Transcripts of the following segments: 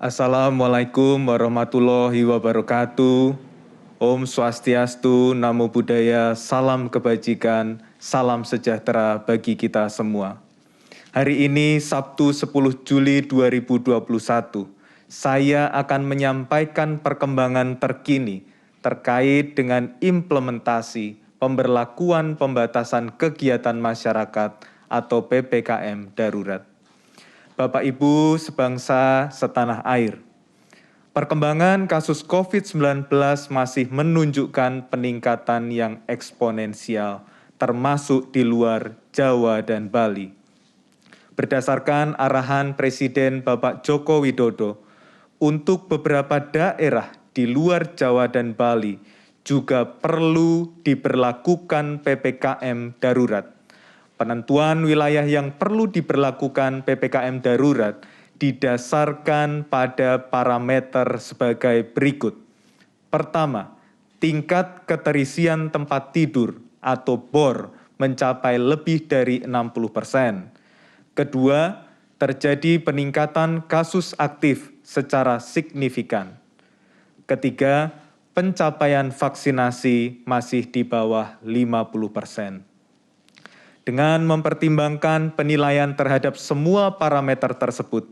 Assalamualaikum warahmatullahi wabarakatuh. Om Swastiastu, Namo Buddhaya, salam kebajikan, salam sejahtera bagi kita semua. Hari ini Sabtu 10 Juli 2021, saya akan menyampaikan perkembangan terkini terkait dengan implementasi pemberlakuan pembatasan kegiatan masyarakat atau PPKM darurat. Bapak Ibu sebangsa setanah air, perkembangan kasus COVID-19 masih menunjukkan peningkatan yang eksponensial, termasuk di luar Jawa dan Bali. Berdasarkan arahan Presiden Bapak Joko Widodo, untuk beberapa daerah di luar Jawa dan Bali juga perlu diberlakukan PPKM darurat. Penentuan wilayah yang perlu diberlakukan PPKM darurat didasarkan pada parameter sebagai berikut. Pertama, tingkat keterisian tempat tidur atau BOR mencapai lebih dari 60%. Kedua, terjadi peningkatan kasus aktif secara signifikan. Ketiga, pencapaian vaksinasi masih di bawah 50%. Dengan mempertimbangkan penilaian terhadap semua parameter tersebut,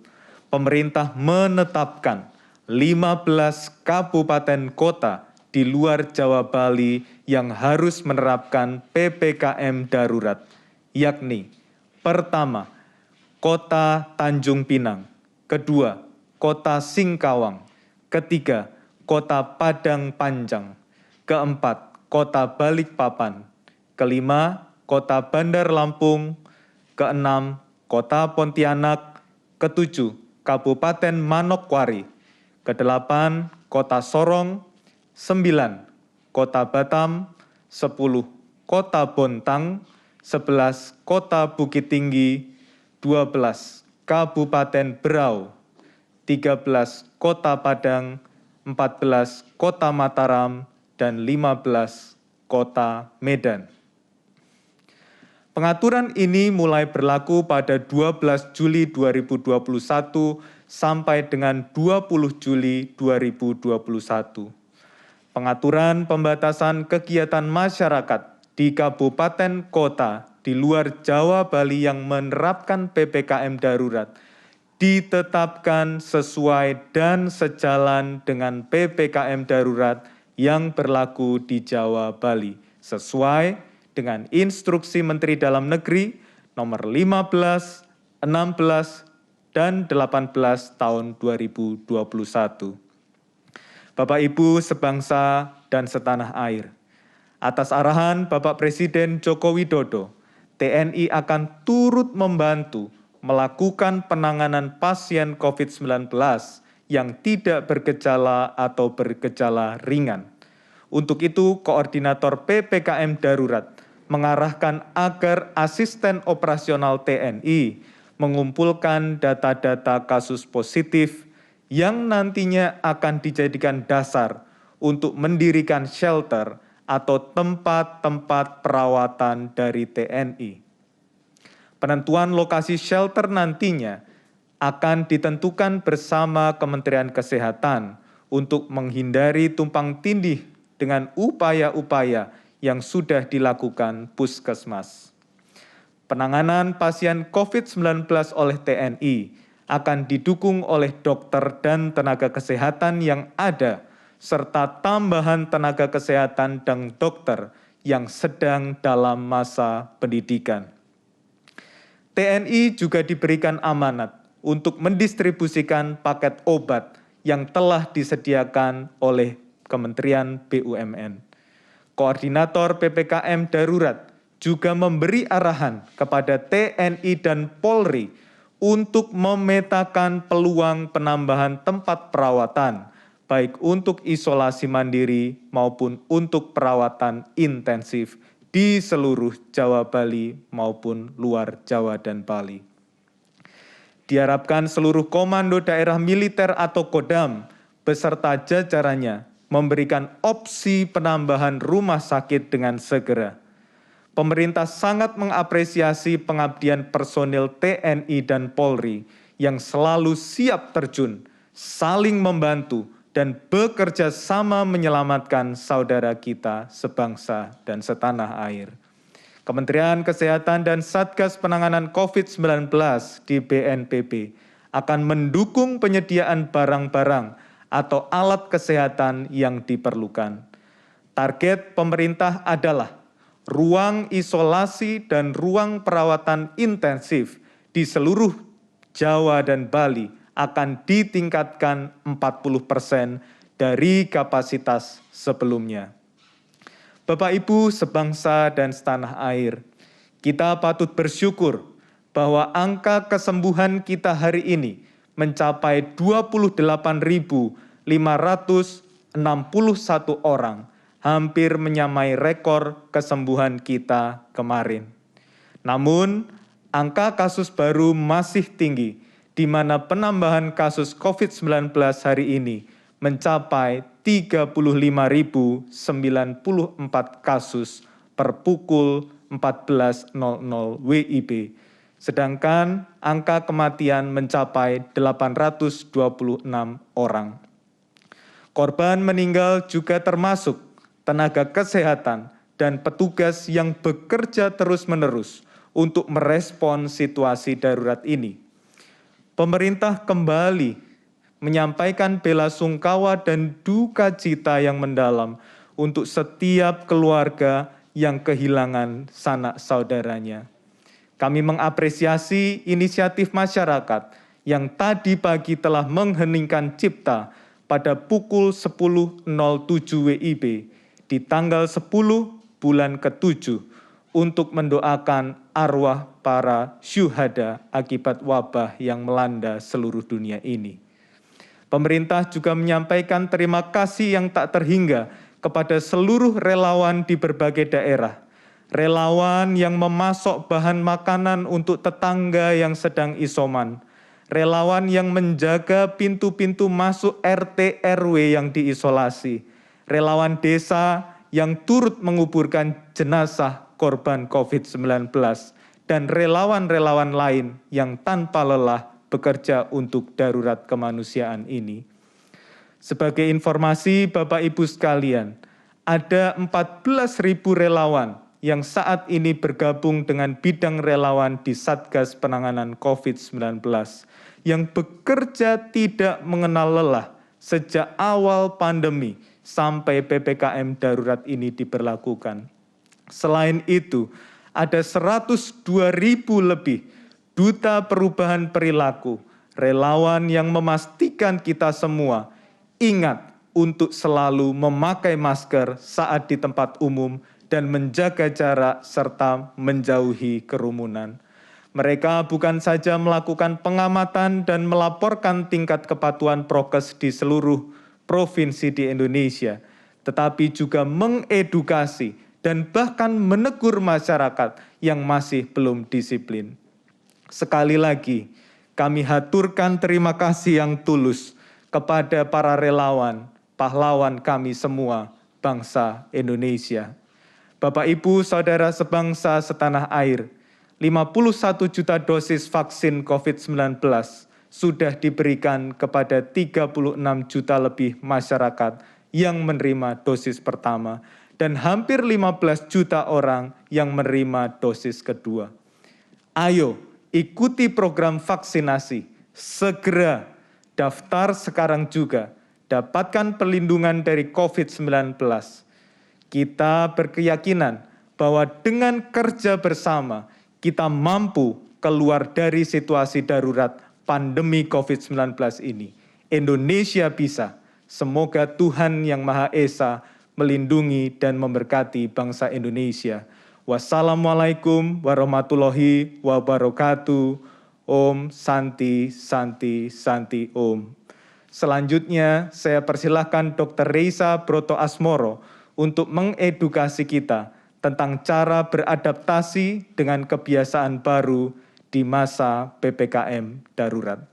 pemerintah menetapkan 15 kabupaten kota di luar Jawa Bali yang harus menerapkan PPKM darurat, yakni pertama, Kota Tanjung Pinang, kedua, Kota Singkawang, ketiga, Kota Padang Panjang, keempat, Kota Balikpapan, kelima, Kota Bandar Lampung, keenam, Kota Pontianak, ketujuh, Kabupaten Manokwari, kedelapan, Kota Sorong, 9, Kota Batam, 10, Kota Bontang, 11, Kota Bukit Tinggi, 12, Kabupaten Berau, 13, Kota Padang, 14, Kota Mataram, dan 15, Kota Medan. Pengaturan ini mulai berlaku pada 12 Juli 2021 sampai dengan 20 Juli 2021. Pengaturan pembatasan kegiatan masyarakat di kabupaten kota di luar Jawa Bali yang menerapkan PPKM darurat ditetapkan sesuai dan sejalan dengan PPKM darurat yang berlaku di Jawa Bali sesuai dengan Instruksi Menteri Dalam Negeri nomor 15, 16, dan 18 tahun 2021. Bapak Ibu sebangsa dan setanah air, atas arahan Bapak Presiden Joko Widodo, TNI akan turut membantu melakukan penanganan pasien COVID-19 yang tidak bergejala atau bergejala ringan. Untuk itu, Koordinator PPKM Darurat mengarahkan agar asisten operasional TNI mengumpulkan data-data kasus positif yang nantinya akan dijadikan dasar untuk mendirikan shelter atau tempat-tempat perawatan dari TNI. Penentuan lokasi shelter nantinya akan ditentukan bersama Kementerian Kesehatan untuk menghindari tumpang tindih dengan upaya-upaya yang sudah dilakukan Puskesmas. Penanganan pasien COVID-19 oleh TNI akan didukung oleh dokter dan tenaga kesehatan yang ada, serta tambahan tenaga kesehatan dan dokter yang sedang dalam masa pendidikan. TNI juga diberikan amanat untuk mendistribusikan paket obat yang telah disediakan oleh Kementerian BUMN. Koordinator PPKM Darurat juga memberi arahan kepada TNI dan Polri untuk memetakan peluang penambahan tempat perawatan, baik untuk isolasi mandiri maupun untuk perawatan intensif di seluruh Jawa Bali maupun luar Jawa dan Bali. Diharapkan seluruh komando daerah militer atau Kodam beserta jajarannya memberikan opsi penambahan rumah sakit dengan segera. Pemerintah sangat mengapresiasi pengabdian personil TNI dan Polri yang selalu siap terjun saling membantu, dan bekerja sama menyelamatkan saudara kita sebangsa dan setanah air. Kementerian Kesehatan dan Satgas Penanganan COVID-19 di BNPB akan mendukung penyediaan barang-barang atau alat kesehatan yang diperlukan. Target pemerintah adalah ruang isolasi dan ruang perawatan intensif di seluruh Jawa dan Bali akan ditingkatkan 40% dari kapasitas sebelumnya. Bapak Ibu sebangsa dan setanah air, kita patut bersyukur bahwa angka kesembuhan kita hari ini mencapai 28.561 orang, hampir menyamai rekor kesembuhan kita kemarin. Namun, angka kasus baru masih tinggi, di mana penambahan kasus COVID-19 hari ini mencapai 35.094 kasus per pukul 14.00 WIB, sedangkan angka kematian mencapai 826 orang. Korban meninggal juga termasuk tenaga kesehatan dan petugas yang bekerja terus-menerus untuk merespon situasi darurat ini. Pemerintah kembali menyampaikan bela sungkawa dan duka cita yang mendalam untuk setiap keluarga yang kehilangan sanak saudaranya. Kami mengapresiasi inisiatif masyarakat yang tadi pagi telah mengheningkan cipta pada pukul 10.07 WIB di tanggal 10 bulan ke-7 untuk mendoakan arwah para syuhada akibat wabah yang melanda seluruh dunia ini. Pemerintah juga menyampaikan terima kasih yang tak terhingga kepada seluruh relawan di berbagai daerah. Relawan yang memasok bahan makanan untuk tetangga yang sedang isoman. Relawan yang menjaga pintu-pintu masuk RT RW yang diisolasi. Relawan desa yang turut menguburkan jenazah korban COVID-19, dan relawan-relawan lain yang tanpa lelah bekerja untuk darurat kemanusiaan ini. Sebagai informasi Bapak Ibu sekalian, ada 14.000 relawan yang saat ini bergabung dengan bidang relawan di Satgas Penanganan COVID-19 yang bekerja tidak mengenal lelah sejak awal pandemi sampai PPKM darurat ini diberlakukan. Selain itu, ada 102.000 lebih duta perubahan perilaku, relawan yang memastikan kita semua ingat untuk selalu memakai masker saat di tempat umum dan menjaga jarak serta menjauhi kerumunan. Mereka bukan saja melakukan pengamatan dan melaporkan tingkat kepatuhan prokes di seluruh provinsi di Indonesia, tetapi juga mengedukasi dan bahkan menegur masyarakat yang masih belum disiplin. Sekali lagi, kami haturkan terima kasih yang tulus kepada para relawan, pahlawan kami semua, bangsa Indonesia. Bapak Ibu Saudara sebangsa setanah air, 51 juta dosis vaksin COVID-19 sudah diberikan kepada 36 juta lebih masyarakat yang menerima dosis pertama, dan hampir 15 juta orang yang menerima dosis kedua. Ayo, ikuti program vaksinasi, segera daftar sekarang juga, dapatkan perlindungan dari COVID-19. Kita berkeyakinan bahwa dengan kerja bersama, kita mampu keluar dari situasi darurat pandemi COVID-19 ini. Indonesia bisa. Semoga Tuhan Yang Maha Esa melindungi dan memberkati bangsa Indonesia. Wassalamualaikum warahmatullahi wabarakatuh. Om Santi Santi Santi Om. Selanjutnya saya persilahkan Dr. Reisa Broto Asmoro untuk mengedukasi kita tentang cara beradaptasi dengan kebiasaan baru di masa PPKM darurat.